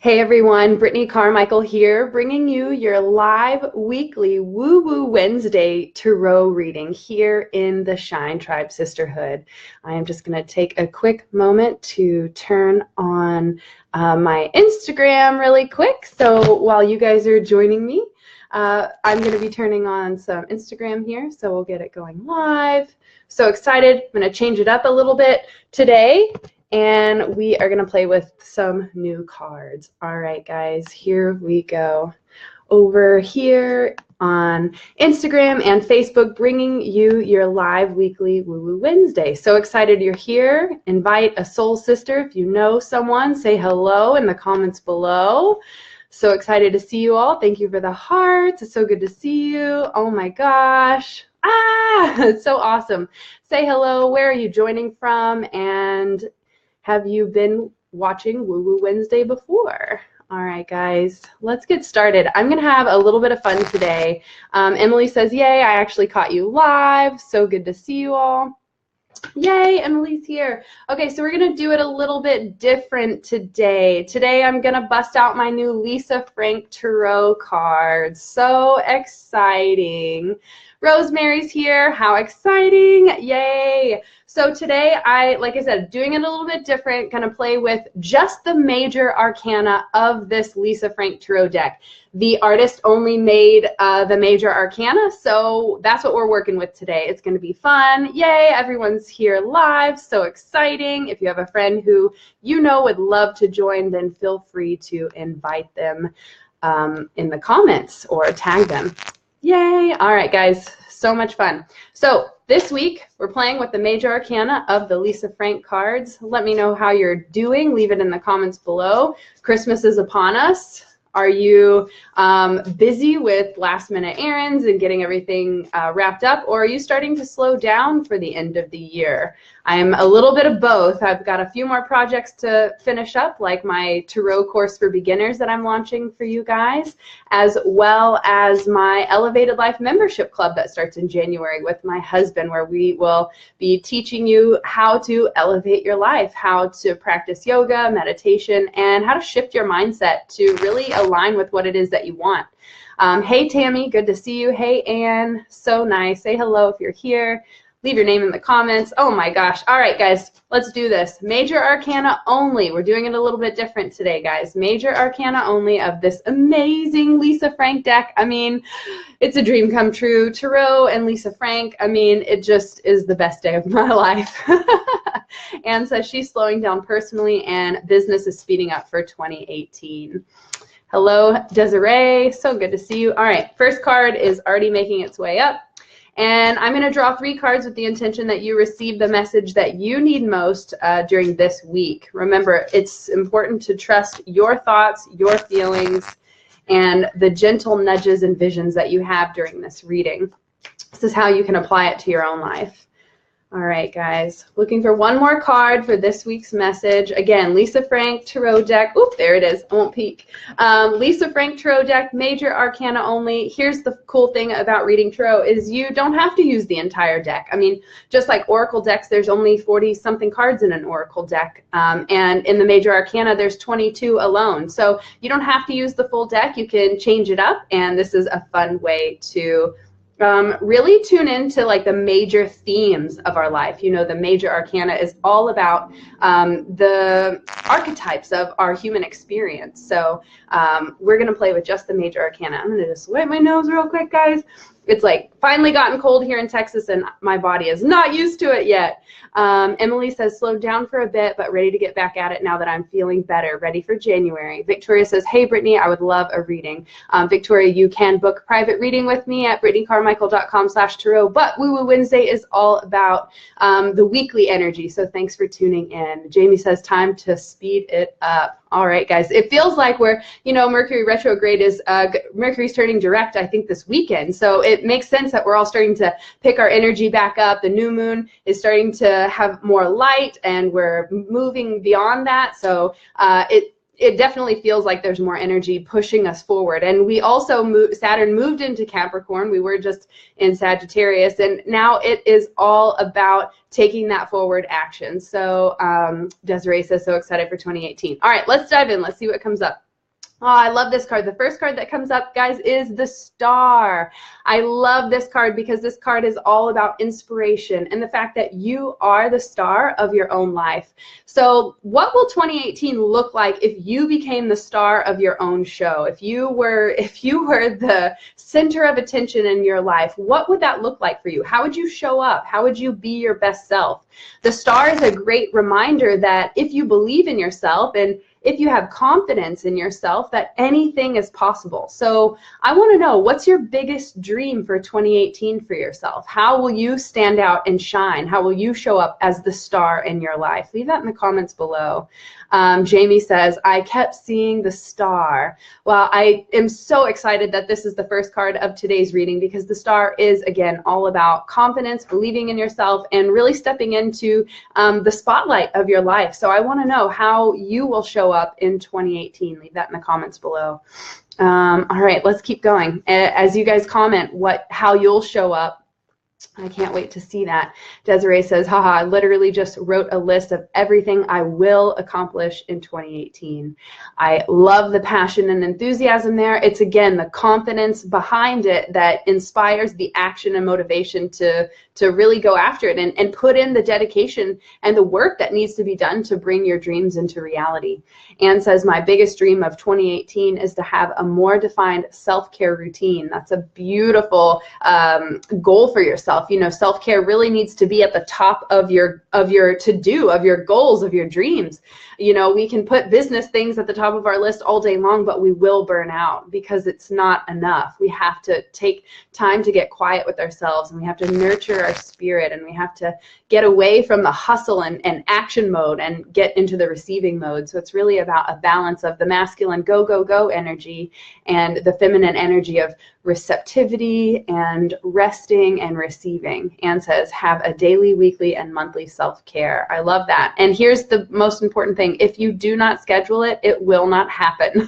Hey everyone, Brittany Carmichael here, bringing you your live weekly Woo Woo Wednesday Tarot reading here in the Shine Tribe Sisterhood. I am just going to take a quick moment to turn on my Instagram really quick. So while you guys are joining me, I'm going to be turning on some Instagram here, so we'll get it going live. So excited. I'm going to change it up a little bit today. And we are going to play with some new cards. All right, guys, here we go. Over here on Instagram and Facebook, bringing you your live weekly Woo Woo Wednesday. So excited you're here. Invite a soul sister. If you know someone, say hello in the comments below. So excited to see you all. Thank you for the hearts. It's so good to see you. Oh my gosh. It's so awesome. Say hello. Where are you joining from? And have you been watching Woo Woo Wednesday before? All right, guys, let's get started. I'm going to have a little bit of fun today. Emily says, yay, I actually caught you live. So good to see you all. Yay, Emily's here. Okay, so we're going to do it a little bit different today. Today I'm going to bust out my new Lisa Frank Tarot cards. So exciting. Rosemary's here. How exciting. Yay. So today like I said, doing it a little bit different, going to play with just the major arcana of this Lisa Frank Tarot deck. The artist only made the major arcana, so that's what we're working with today. It's going to be fun. Yay, everyone's here live. So exciting. If you have a friend who you know would love to join, then feel free to invite them in the comments or tag them. Yay. All right, guys, so much fun. So this week, we're playing with the major arcana of the Lisa Frank cards. Let me know how you're doing. Leave it in the comments below. Christmas is upon us. Are you busy with last minute errands and getting everything wrapped up, or are you starting to slow down for the end of the year? I'm a little bit of both. I've got a few more projects to finish up, like my Tarot course for beginners that I'm launching for you guys, as well as my Elevated Life membership club that starts in January with my husband, where we will be teaching you how to elevate your life, how to practice yoga, meditation, and how to shift your mindset to really align with what it is that you want. Hey, Tammy, good to see you. Hey, Anne, so nice. Say hello if you're here. Leave your name in the comments. Oh my gosh. All right, guys, let's do this. Major arcana only. We're doing it a little bit different today, guys. Major arcana only of this amazing Lisa Frank deck. I mean, it's a dream come true. Tarot and Lisa Frank. I mean, it just is the best day of my life. Anne says she's slowing down personally and business is speeding up for 2018. Hello, Desiree. So good to see you. All right, first card is already making its way up. And I'm going to draw 3 cards with the intention that you receive the message that you need most during this week. Remember, it's important to trust your thoughts, your feelings, and the gentle nudges and visions that you have during this reading. This is how you can apply it to your own life. All right, guys, looking for one more card for this week's message. Again, Lisa Frank Tarot deck. Oop, there it is. I won't peek. Lisa Frank Tarot deck, major arcana only. Here's the cool thing about reading Tarot is you don't have to use the entire deck. I mean, just like Oracle decks, there's only 40-something cards in an Oracle deck. And in the major arcana, there's 22 alone. So you don't have to use the full deck. You can change it up, and this is a fun way to really tune into like the major themes of our life. You know, the major arcana is all about the archetypes of our human experience. So we're going to play with just the major arcana. I'm going to just wipe my nose real quick, guys. It's like finally gotten cold here in Texas and my body is not used to it yet. Emily says slowed down for a bit but ready to get back at it now that I'm feeling better, ready for January. Victoria says, hey Brittany, I would love a reading. Victoria, you can book private reading with me at brittanycarmichael.com/tarot, but Woo Woo Wednesday is all about the weekly energy, so thanks for tuning in. Jamie says time to speed it up. All right, guys, it feels like we're, you know, Mercury retrograde is, Mercury's turning direct, I think, this weekend. So it makes sense that we're all starting to pick our energy back up. The new moon is starting to have more light and we're moving beyond that. So it definitely feels like there's more energy pushing us forward. And we also Saturn moved into Capricorn. We were just in Sagittarius, and now it is all about taking that forward action. So Desiree says, so excited for 2018. All right, let's dive in. Let's see what comes up. Oh, I love this card. The first card that comes up, guys, is the Star. I love this card because this card is all about inspiration and the fact that you are the star of your own life. So what will 2018 look like if you became the star of your own show? If you were the center of attention in your life, what would that look like for you? How would you show up? How would you be your best self? The Star is a great reminder that if you believe in yourself and if you have confidence in yourself, that anything is possible. So I want to know, what's your biggest dream for 2018 for yourself? How will you stand out and shine? How will you show up as the star in your life? Leave that in the comments below. Jamie says, I kept seeing the star. Well, I am so excited that this is the first card of today's reading, because the Star is, again, all about confidence, believing in yourself, and really stepping into the spotlight of your life. So I want to know how you will show up in 2018. Leave that in the comments below. All right, let's keep going. As you guys comment how you'll show up, I can't wait to see that. Desiree says, haha, I literally just wrote a list of everything I will accomplish in 2018. I love the passion and enthusiasm there. It's, again, the confidence behind it that inspires the action and motivation to really go after it and put in the dedication and the work that needs to be done to bring your dreams into reality. Anne says, my biggest dream of 2018 is to have a more defined self-care routine. That's a beautiful goal for yourself. You know, self-care really needs to be at the top of your to-do, of your goals, of your dreams. You know, we can put business things at the top of our list all day long, but we will burn out because it's not enough. We have to take time to get quiet with ourselves, and we have to nurture our spirit, and we have to get away from the hustle and action mode and get into the receiving mode. So it's really about a balance of the masculine go, go, go energy and the feminine energy of receptivity and resting and receiving. Anne says, have a daily, weekly, and monthly self-care. I love that. And here's the most important thing. If you do not schedule it, it will not happen.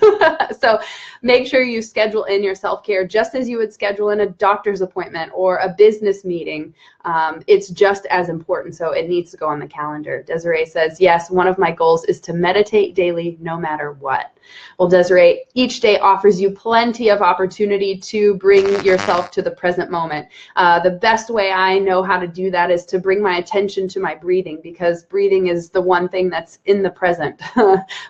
So make sure you schedule in your self-care just as you would schedule in a doctor's appointment or a business meeting. It's just as important, so it needs to go on the calendar. Desiree says, yes, one of my goals is to meditate daily no matter what. Well, Desiree, each day offers you plenty of opportunity to bring yourself to the present moment. The best way I know how to do that is to bring my attention to my breathing, because breathing is the one thing that's in the present.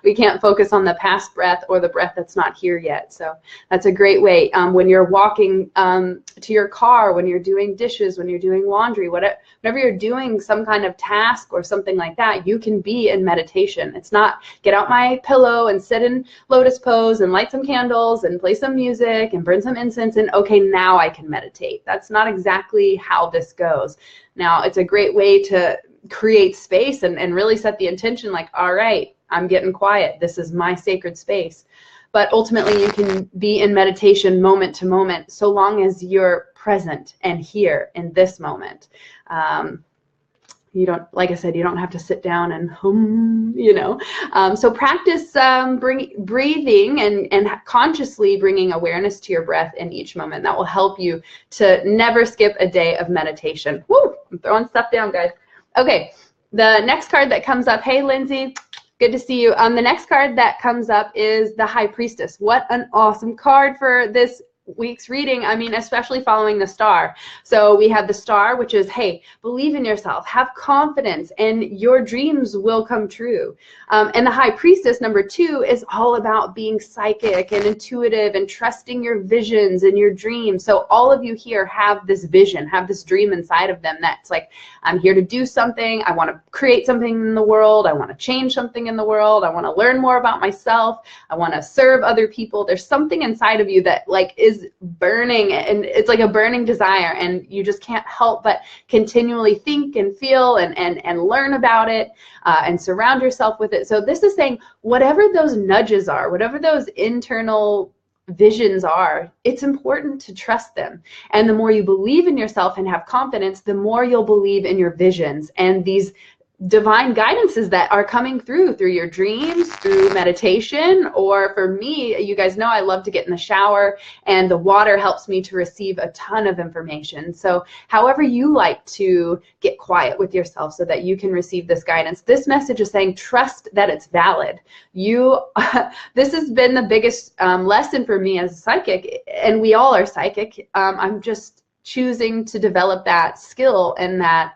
We can't focus on the past breath or the breath that's not here yet. So that's a great way. When you're walking to your car, when you're doing dishes, when you're doing laundry, whatever you're doing, some kind of task or something like that, you can be in meditation. It's not get out my pillow and sit in lotus pose and light some candles and play some music and burn some incense and okay, now I can meditate. That's not exactly how this goes. Now, it's a great way to create space and really set the intention, like, all right, I'm getting quiet. This is my sacred space. But ultimately, you can be in meditation moment to moment, so long as you're present and here in this moment. You don't, like I said, you don't have to sit down and hum, you know. So practice breathing and consciously bringing awareness to your breath in each moment. That will help you to never skip a day of meditation. Woo! I'm throwing stuff down, guys. Okay, the next card that comes up, hey, Lindsay, good to see you. The next card that comes up is the High Priestess. What an awesome card for this week's reading. I mean, especially following the Star. So we have the Star, which is, hey, believe in yourself, have confidence, and your dreams will come true. And the High Priestess, number 2, is all about being psychic and intuitive and trusting your visions and your dreams. So all of you here have this vision, have this dream inside of them that's like, I'm here to do something. I want to create something in the world. I want to change something in the world. I want to learn more about myself. I want to serve other people. There's something inside of you that like is burning, and it's like a burning desire, and you just can't help but continually think and feel and learn about it and surround yourself with it. So this is saying whatever those nudges are, whatever those internal visions are, it's important to trust them. And the more you believe in yourself and have confidence, the more you'll believe in your visions, and these divine guidances that are coming through your dreams, through meditation, or for me, you guys know I love to get in the shower, and the water helps me to receive a ton of information. So however you like to get quiet with yourself so that you can receive this guidance, this message is saying trust that it's valid. This has been the biggest lesson for me as a psychic, and we all are psychic. I'm just choosing to develop that skill and that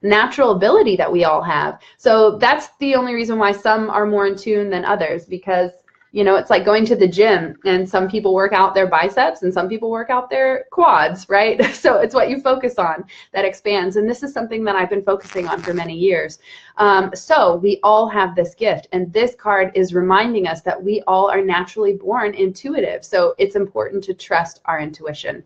natural ability that we all have. So that's the only reason why some are more in tune than others, because you know, it's like going to the gym, and some people work out their biceps and some people work out their quads, right? So it's what you focus on that expands, and this is something that I've been focusing on for many years. So we all have this gift, and this card is reminding us that we all are naturally born intuitive, so it's important to trust our intuition.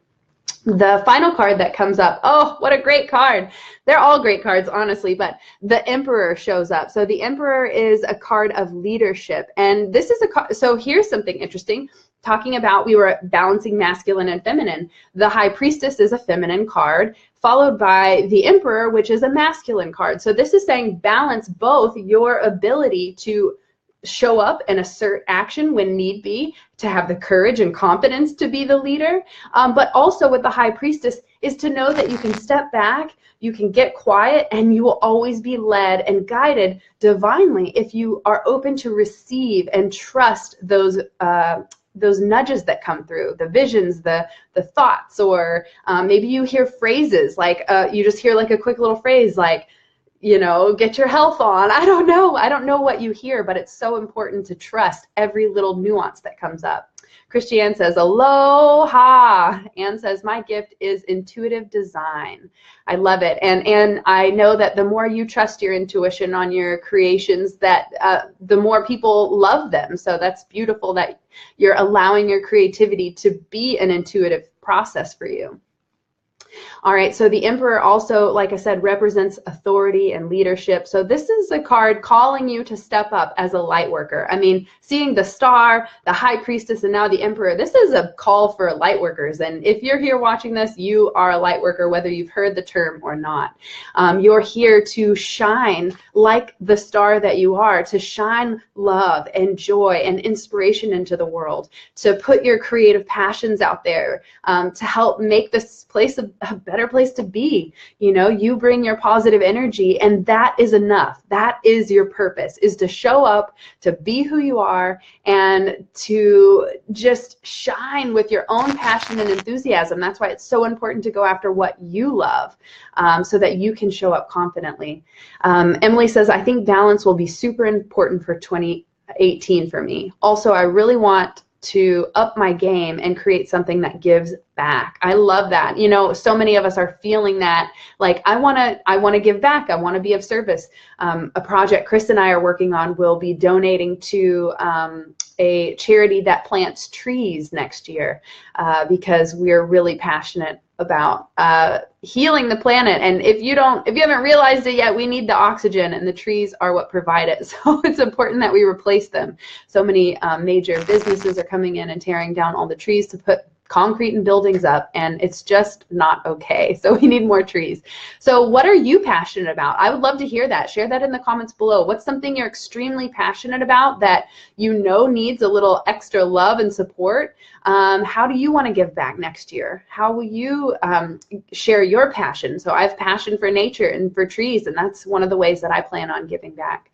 The final card that comes up, oh, what a great card. They're all great cards, honestly, but the Emperor shows up. So the Emperor is a card of leadership. And this is a card, so here's something interesting. Talking about, we were balancing masculine and feminine. The High Priestess is a feminine card, followed by the Emperor, which is a masculine card. So this is saying balance both your ability to show up and assert action when need be, to have the courage and confidence to be the leader, but also with the High Priestess is to know that you can step back, you can get quiet, and you will always be led and guided divinely if you are open to receive and trust those nudges that come through, the visions, the thoughts, or maybe you hear phrases like you just hear like a quick little phrase like, you know, get your health on. I don't know what you hear, but it's so important to trust every little nuance that comes up. Christiane says, aloha. Anne says, my gift is intuitive design. I love it. And I know that the more you trust your intuition on your creations, that the more people love them. So that's beautiful that you're allowing your creativity to be an intuitive process for you. All right, so the Emperor also, like I said, represents authority and leadership. So this is a card calling you to step up as a light worker. I mean, seeing the Star, the High Priestess, and now the Emperor, this is a call for light workers. And if you're here watching this, you are a light worker, whether you've heard the term or not. You're here to shine like the star that you are, to shine love and joy and inspiration into the world, to put your creative passions out there, to help make this place a better place to be. You know, you bring your positive energy, and that is enough. That is your purpose, is to show up, to be who you are, and to just shine with your own passion and enthusiasm. That's why it's so important to go after what you love, so that you can show up confidently. Emily says, I think balance will be super important for 2018 for me. Also, I really want to up my game and create something that gives back. I love that. You know, so many of us are feeling that, like, I want to give back. I want to be of service. A project Chris and I are working on will be donating to a charity that plants trees next year, because we're really passionate about healing the planet. And if you haven't realized it yet, we need the oxygen, and the trees are what provide it. So it's important that we replace them. So many major businesses are coming in and tearing down all the trees to put concrete and buildings up, and it's just not okay. So we need more trees. So what are you passionate about? I would love to hear that. Share that in the comments below. What's something you're extremely passionate about that you know needs a little extra love and support? How do you want to give back next year? How will you share your passion? So I have passion for nature and for trees, and that's one of the ways that I plan on giving back.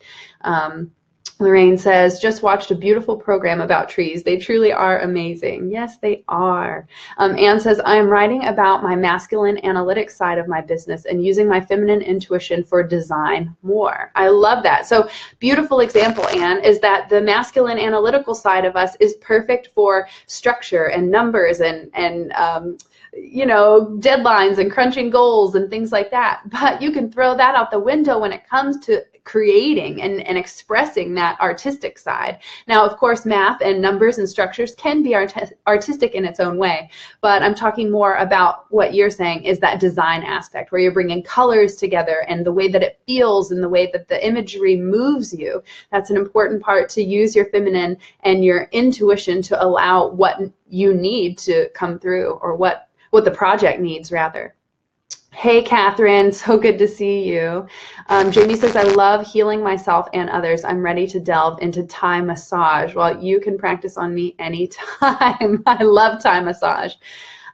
Lorraine says, just watched a beautiful program about trees. They truly are amazing. Yes, they are. Anne says, I am writing about my masculine analytics side of my business and using my feminine intuition for design more. I love that. So beautiful example, Anne, is that the masculine analytical side of us is perfect for structure and numbers and you know, deadlines and crunching goals and things like that. But you can throw that out the window when it comes to creating and expressing that artistic side. Now, of course, math and numbers and structures can be artistic in its own way, but I'm talking more about what you're saying is that design aspect, where you're bringing colors together and the way that it feels and the way that the imagery moves you. That's an important part, to use your feminine and your intuition to allow what you need to come through, or what the project needs, rather. Hey, Catherine, so good to see you. Jamie says, I love healing myself and others. I'm ready to delve into Thai massage. Well, you can practice on me anytime. I love Thai massage.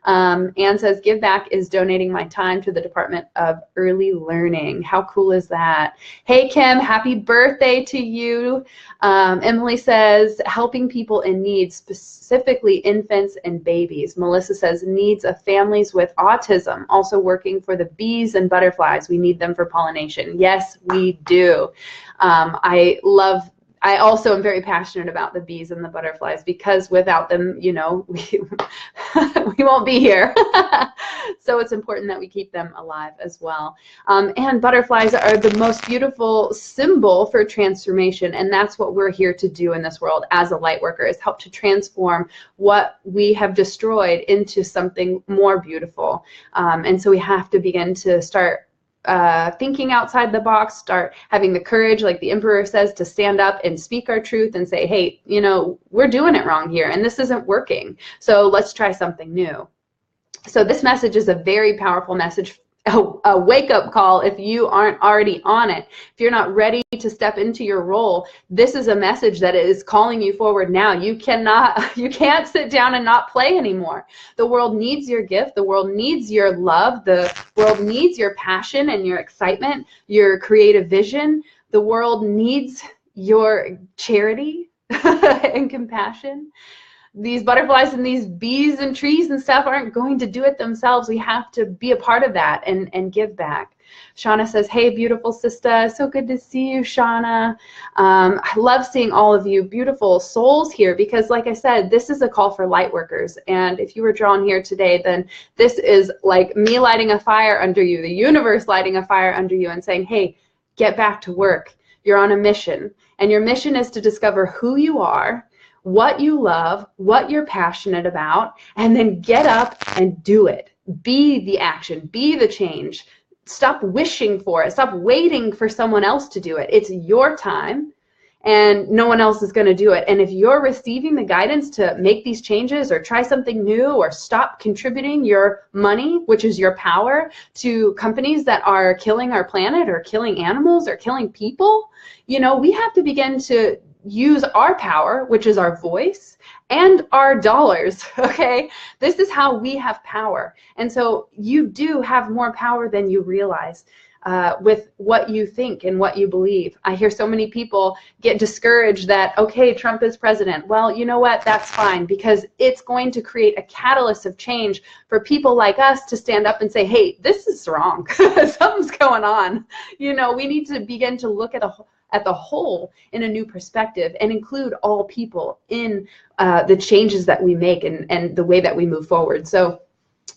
Anne says, give back is donating my time to the Department of Early Learning. How cool is that? Hey, Kim, happy birthday to you. Emily says, helping people in need, specifically infants and babies. Melissa says, needs of families with autism, also working for the bees and butterflies. We need them for pollination. Yes, we do. I also am very passionate about the bees and the butterflies, because without them, you know, we won't be here. So it's important that we keep them alive as well. And butterflies are the most beautiful symbol for transformation, and that's what we're here to do in this world as a light worker, is help to transform what we have destroyed into something more beautiful. And so we have to begin to start thinking outside the box, start having the courage, like the emperor says, to stand up and speak our truth and say, hey, you know, we're doing it wrong here and this isn't working. So let's try something new. So this message is a very powerful message, a wake-up call if you aren't already on it. If you're not ready to step into your role, this is a message that is calling you forward now. You can't sit down and not play anymore. The world needs your gift. The world needs your love. The world needs your passion and your excitement, your creative vision. The world needs your charity and compassion. These butterflies and these bees and trees and stuff aren't going to do it themselves. We have to be a part of that and give back. Shauna says, hey, beautiful sister. So good to see you, Shauna. I love seeing all of you beautiful souls here, because like I said, this is a call for light workers. And if you were drawn here today, then this is like me lighting a fire under you, the universe lighting a fire under you and saying, hey, get back to work. You're on a mission. And your mission is to discover who you are, what you love, what you're passionate about, and then get up and do it. Be the action, be the change. Stop wishing for it. Stop waiting for someone else to do it. It's your time, and no one else is going to do it. And if you're receiving the guidance to make these changes or try something new or stop contributing your money, which is your power, to companies that are killing our planet or killing animals or killing people, you know, we have to begin to use our power, which is our voice, and our dollars, okay? This is how we have power. And so you do have more power than you realize with what you think and what you believe. I hear so many people get discouraged that, okay, Trump is president. Well, you know what? That's fine, because it's going to create a catalyst of change for people like us to stand up and say, hey, this is wrong. Something's going on. You know, we need to begin to look at the whole in a new perspective and include all people in the changes that we make and the way that we move forward. So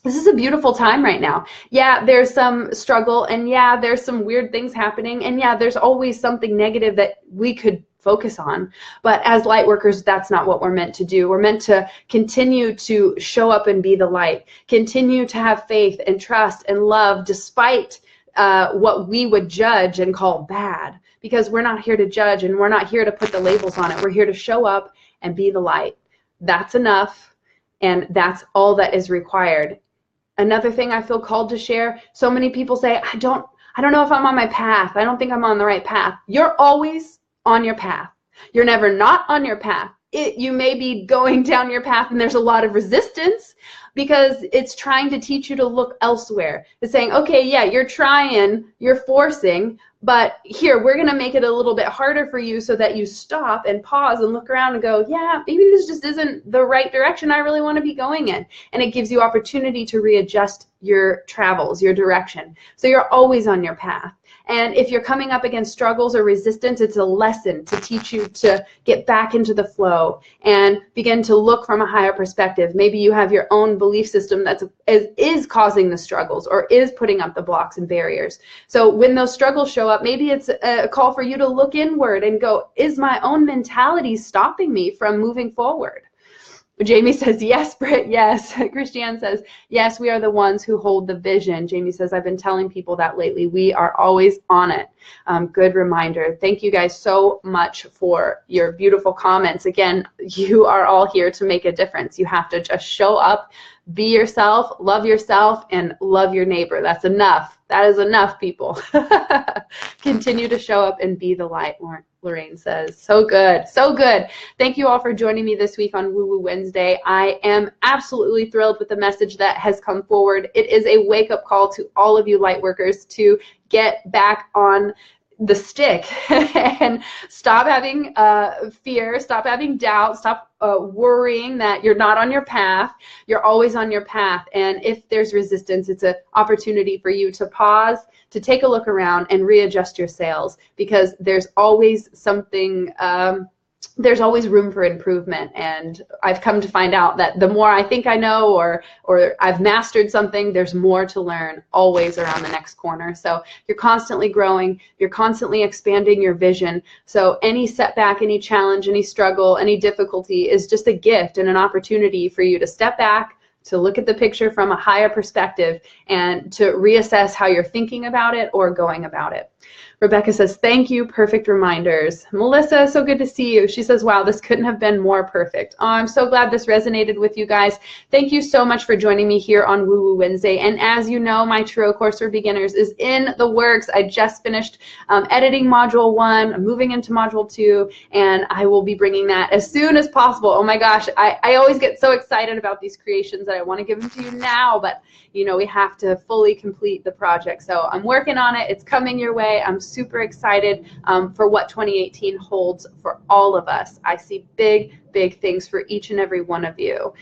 this is a beautiful time right now. Yeah, there's some struggle, and yeah, there's some weird things happening, and yeah, there's always something negative that we could focus on. But as light workers, that's not what we're meant to do. We're meant to continue to show up and be the light, continue to have faith and trust and love despite what we would judge and call bad. Because we're not here to judge, and we're not here to put the labels on it. We're here to show up and be the light. That's enough, and that's all that is required. Another thing I feel called to share, so many people say, I don't know if I'm on my path. I don't think I'm on the right path. You're always on your path. You're never not on your path. You may be going down your path and there's a lot of resistance, because it's trying to teach you to look elsewhere. It's saying, okay, yeah, you're trying, you're forcing, but here, we're going to make it a little bit harder for you so that you stop and pause and look around and go, yeah, maybe this just isn't the right direction I really want to be going in. And it gives you opportunity to readjust your travels, your direction. So you're always on your path. And if you're coming up against struggles or resistance, it's a lesson to teach you to get back into the flow and begin to look from a higher perspective. Maybe you have your own belief system that is causing the struggles or is putting up the blocks and barriers. So when those struggles show up, maybe it's a call for you to look inward and go, is my own mentality stopping me from moving forward? Jamie says, yes, Britt, yes. Christiane says, yes, we are the ones who hold the vision. Jamie says, I've been telling people that lately. We are always on it. Good reminder. Thank you guys so much for your beautiful comments. Again, you are all here to make a difference. You have to just show up, be yourself, and love your neighbor. That's enough. That is enough, people. Continue to show up and be the light, Lorraine says. So good. So good. Thank you all for joining me this week on Woo Woo Wednesday. I am absolutely thrilled with the message that has come forward. It is a wake-up call to all of you light workers to get back on the stick and stop having fear, stop having doubt, stop worrying that you're not on your path. You're always on your path. And if there's resistance, it's an opportunity for you to pause, to take a look around and readjust your sails, because there's always something, there's always room for improvement. And I've come to find out that the more I think I know or I've mastered something, there's more to learn always around the next corner. So you're constantly growing, you're constantly expanding your vision. So any setback, any challenge, any struggle, any difficulty is just a gift and an opportunity for you to step back, to look at the picture from a higher perspective, and to reassess how you're thinking about it or going about it. Rebecca says, thank you, perfect reminders. Melissa, so good to see you. She says, wow, this couldn't have been more perfect. Oh, I'm so glad this resonated with you guys. Thank you so much for joining me here on Woo Woo Wednesday. And as you know, my Tarot course for beginners is in the works. I just finished editing module 1, moving into module 2, and I will be bringing that as soon as possible. Oh my gosh, I always get so excited about these creations that I want to give them to you now, but you know, we have to fully complete the project. So I'm working on it. It's coming your way. I'm super excited for what 2018 holds for all of us. I see big things for each and every one of you.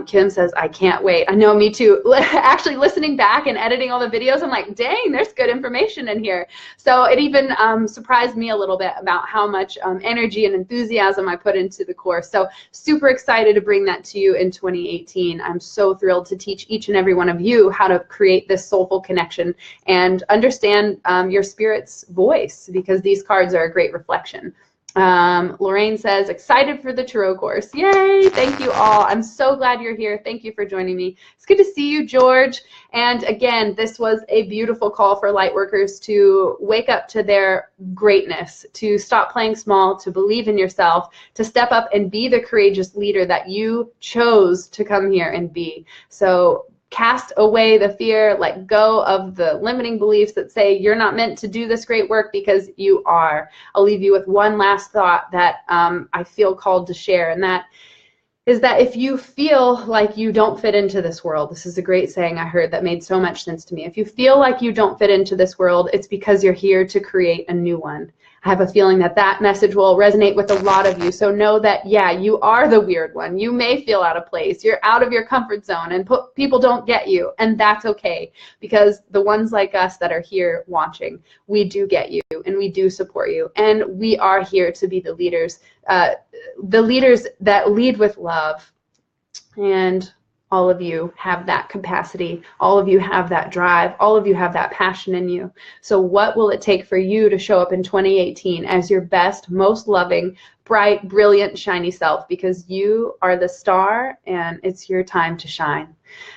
Kim says, I can't wait. I know, me too. Actually, listening back and editing all the videos, I'm like, dang, there's good information in here. So it even surprised me a little bit about how much energy and enthusiasm I put into the course. So super excited to bring that to you in 2018. I'm so thrilled to teach each and every one of you how to create this soulful connection and understand your spirit's voice, because these cards are a great reflection. Lorraine says, excited for the Tarot course. Yay! Thank you all. I'm so glad you're here. Thank you for joining me. It's good to see you, George. And again, this was a beautiful call for light workers to wake up to their greatness, to stop playing small, to believe in yourself, to step up and be the courageous leader that you chose to come here and be. So cast away the fear, let go of the limiting beliefs that say you're not meant to do this great work, because you are. I'll leave you with one last thought that I feel called to share, and that is that if you feel like you don't fit into this world, this is a great saying I heard that made so much sense to me. If you feel like you don't fit into this world, it's because you're here to create a new one. I have a feeling that that message will resonate with a lot of you. So know that, yeah, you are the weird one. You may feel out of place. You're out of your comfort zone, and people don't get you. And that's okay, because the ones like us that are here watching, we do get you and we do support you. And we are here to be the leaders that lead with love. And all of you have that capacity. All of you have that drive. All of you have that passion in you. So what will it take for you to show up in 2018 as your best, most loving, bright, brilliant, shiny self? Because you are the star and it's your time to shine.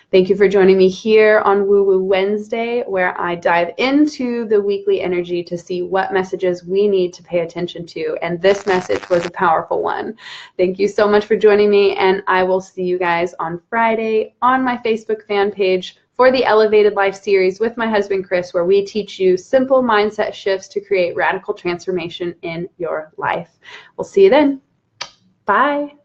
Thank you for joining me here on Woo Woo Wednesday, where I dive into the weekly energy to see what messages we need to pay attention to. And this message was a powerful one. Thank you so much for joining me, and I will see you guys on Friday on my Facebook fan page for the Elevated Life series with my husband, Chris, where we teach you simple mindset shifts to create radical transformation in your life. We'll see you then. Bye.